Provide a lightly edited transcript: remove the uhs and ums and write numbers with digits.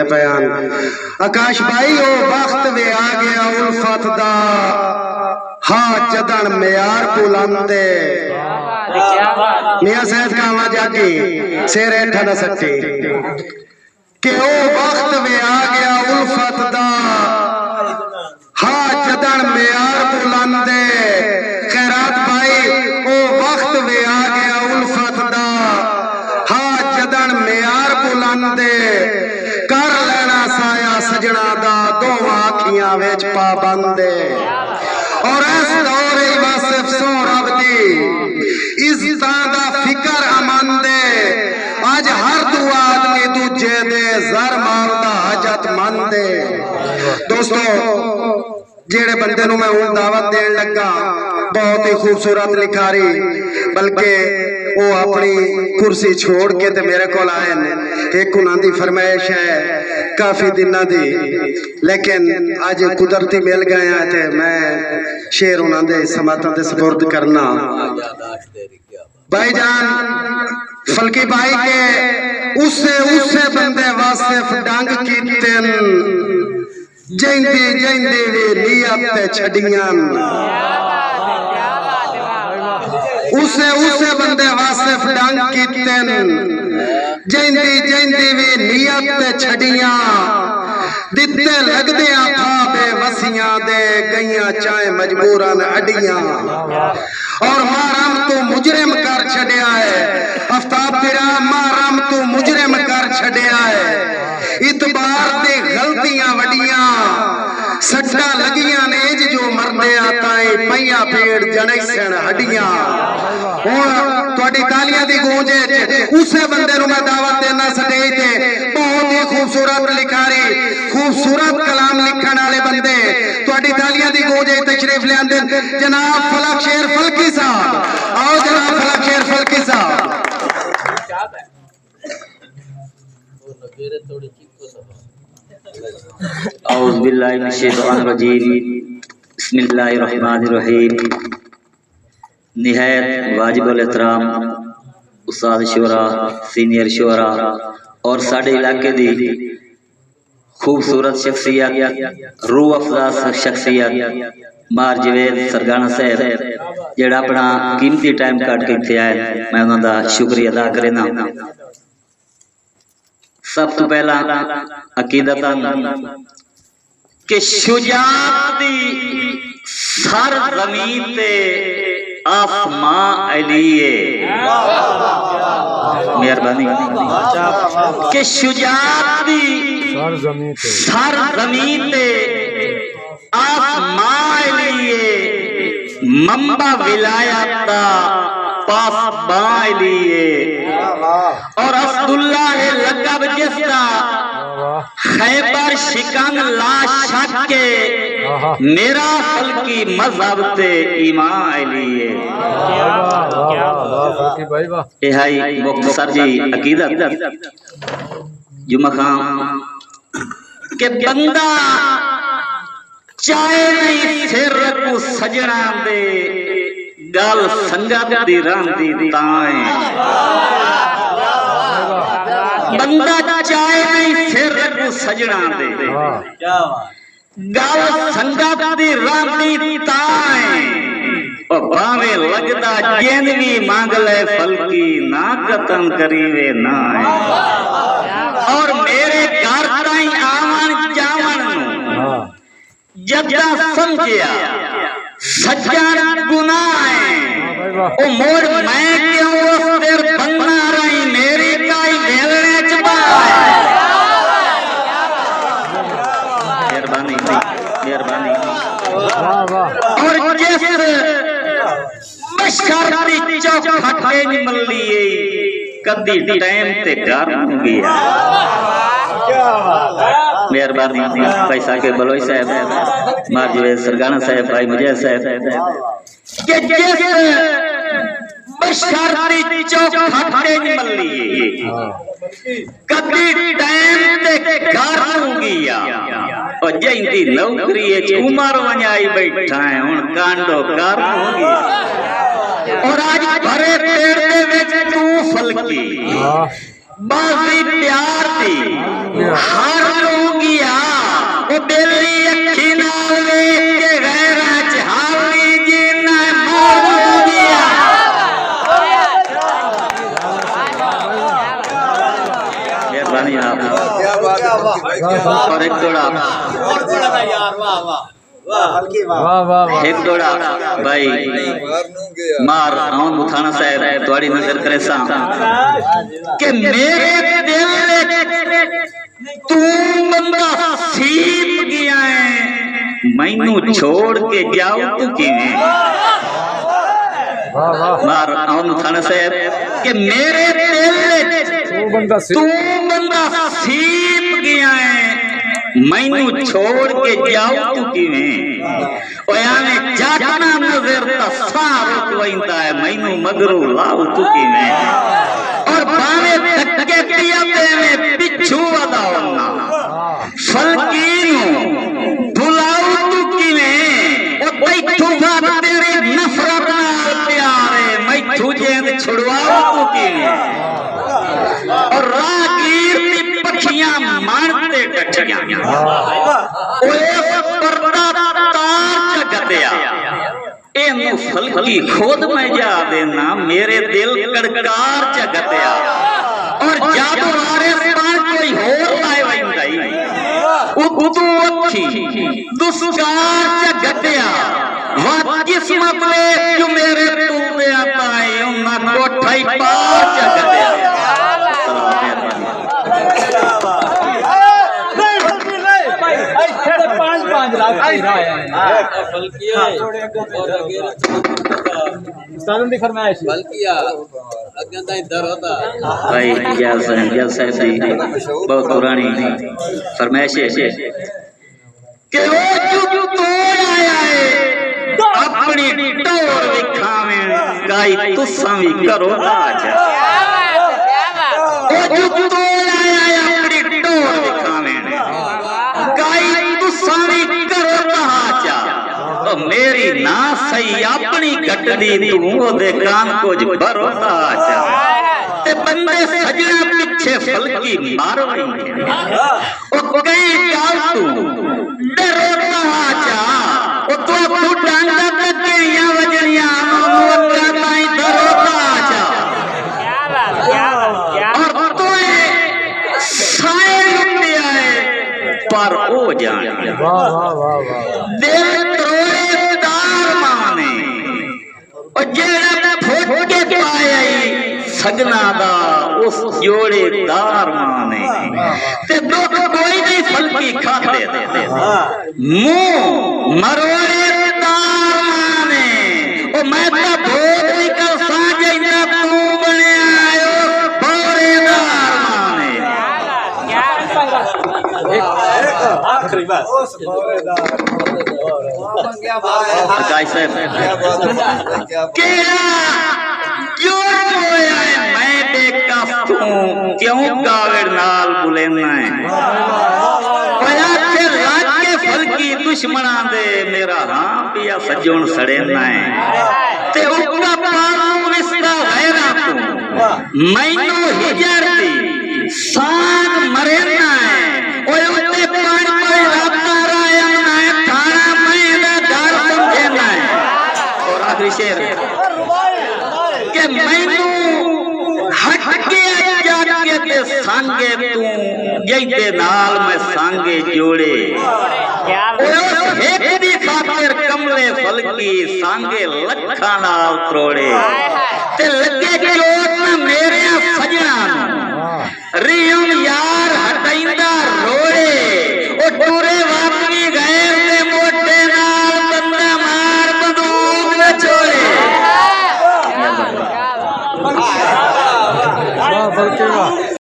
लिखते पयान आकाश भाई ओ वक्त वे आ गया उल्फत दा हाँ जदन म्यार बुलंदे मियां सैयद का आवाज आगे शेर हेठा न सच्चे कि ओ वक्त वे आ गया उल्फत दा हाँ जदन म्यार बुलंदे खैरात भाई ओ वक्त वे आ गया उल्फत दा हाँ जदन म्यार बुलंदे कर लेना साया सजना दा दोवां अखियां विच पाबंदे और इस दौर वासिफ सो रब दी इज्जतां दा फिकर अमंदे अज हर दुआ आदमी दूजे दे जर माल दा हजत मंदे दोस्तों जेड़े बंदे नूं मैं हुण दावत देन लगा बहुत ही खूबसूरत लिखारी बल्कि वो अपनी कुर्सी छोड़ के ते मेरे को आए एक उन्हां दी फरमाइश है काफी दिनों दी लेकिन अज कुदरती मिल गए हैं ते मैं शेर उन्हां दे समातां दे सुपुर्द करना भाईजान फलकी भाई के उसे बंदे वासिफ डंग कीते जेंदी जेंदी वे नियत ते छड़ियां उसे बंदे वासिफ डंग कीते जेंदी जेंदी वे नियत ते छड़ियां दिते लगदे था बेवसियां दे गईयां चाहे मजबूरन अडियां और मारम तू मुजरिम कर छड़िया है आफ्ताब तेरा मारम तू मुजरिम कर छड़िया है इतबार दे गलतियां वडियां सट्टा लगियां ने जो मरदे आता है पईया पेड़ जणैसन हड्डियां हुण तुहाडी तालियां दी गूंज उसे बंदे नूं मैं दावत देना स्टेज ते बहुत ही खूबसूरत लिखारी खूबसूरत कलाम लिखण वाले बंदे तुहाडी तालियां दी गूंज तशरीफ ले आंदे जनाब फलक शेर फलकी साहब आओ जनाब फलक शेर फलकी साहब औज़ु बिल्लाहि मिनश शैतानिर रजीम बिस्मिल्लाहिर रहमानिर रहीम निहायत वाजिबुल एहतराम उस्ताद शुरा सीनियर शुरा और साडे इलाके दी खूबसूरत शख्सियत रूह अफजा शख्सियत मार जवेद सरगाना साहब जेड़ा अपना कीमती टाइम कट के इत्थे आए मैं उन्हां दा शुक्रिया अदा करना सब तो पहला अकीदतन कि शुजाअत दी सर ज़मीन ते आसमां अलिए मेहरबानी कि शुजाअत दी सर ज़मीन ते आसमां अलिए मंबा विलायत दा पासबां लिए और अब्दुल्ला है लक़ब जिसका खैबर शिकन ला शक के मेरा फलकी मजहब ते ईमान लिए ए हाई मुख्तसर जी अकीदत जुमा खान के बंदा चाहे नहीं सिर को सजना दे गल संगत दी रांदी ताए बंदा चाहे नहीं सिर को सजना दे गल संगत दी रांदी ताए और भावे लगदा जिन भी मांग ले फलकी ना कतम करीवे ना और मेरे घर ताई आवन जावन जदा समझिया सज्जन गुनाह है ओ मोड़ मैं क्यों उस तेर बनना रही मेरी काई मेलने च मेहरबानी और जिस मशकरती चौक फटे नहीं मिल लिए कदी टाइम ते घर हो गया मेहरबानी पैसा के बलोई साहब मारजवे सरगाना साहब भाई मुझे साहब के जिस बशरती चौक फटे नहीं मिल लिए कदी टाइम ते घर हो गया और जैंदी नौकरी उमर वंजाई बैठा है हुन कांडो कर हो गया और आज भरे पेड़ दे विच तू फलकी बाजी प्यार दी हर ओ बेली अखी नाल वेख के गैरां च हाली जी ना मार दिया मेहरबानी आप और एक जोड़ा यार वाह वाह एक जोड़ा भाई मार आउन मुथाना साहब थोड़ी नजर करे सा कि मेरे दिल तू बंदा सीप गया है मैनू छोड़ के जाओ तू किवें मार आउन मुथाना साहब कि मेरे दिल तू बंदा सीप गया है मैनू छोड़ के जाओ तू किवें ओया ने जातना नजर ता सारो कोइंदा है मैनू मगरू लाओ तू किवें और बावे धक्के पिया में पिछू वदाओ ना फलकीनू बुलाओ तू किवें ओ बैठू बात तेरे नफरत नाल प्यारे मैं तुझे छुड़वाओ तू किवें और रागीर दी पखियां मारते डटियां ओए पर्दा तार जगतिया एनु फलकी खुद मैं जा देना मेरे दिल कड़कार जगतिया और जादू आरे पार कोई होर लाए वंदाई उदू अखी दुस्कार जगतिया वा किस्मत ले जो मेरे तू दे आता है उन्ना कोठाई पार जगतिया भाई जैसे बहुत पुरानी फरमाइश है कि वो जो तोड़ आया है अपनी टोर दिखावे गाई तुसा भी करो आज वो जो तोड़ आया है अपनी टोर दिखावे गाई तुसा भी करो आज तो मेरी ना सही अपनी गटदी तू ओदे कान कुछ भरोसा आचा ते बंदे सजना पीछे फलकी मारो ओ कई गाल तू डरो आचा ओ तो डांगा तके या वजनिया मोटा ताई डरो आचा और तो साए लुटे आए पर ओ जान वाह वाह वाह दिल सगना दा उस जोड़ेदार माने ते दुख कोई नहीं फलकी खाते मुंह मरोड़ेदार माने ओ मैं तो भोग निकल साजैना तू बने आयो भोरेदार माने आखिरी बात गाय साहब केड़ा क्यों कावेड़ नाल बुलेना है फलकी दुश्मना दे मेरा हाँ पिया सजोन सड़ेना है ते उका पालू विस्ता गैरा तू मैनू हिजर दी साग मरेना है ओए उते पानी पर राता रायना है थाना मैं दा घर समझेना है और आखिरी शेर के मैनू हट के के सांगे तू जैते नाल में सांगे जोड़े एक दी खातिर कमले फलकी सांगे लखा नाल त्रोड़े ते लगे चोट ना मेरे सजना रियम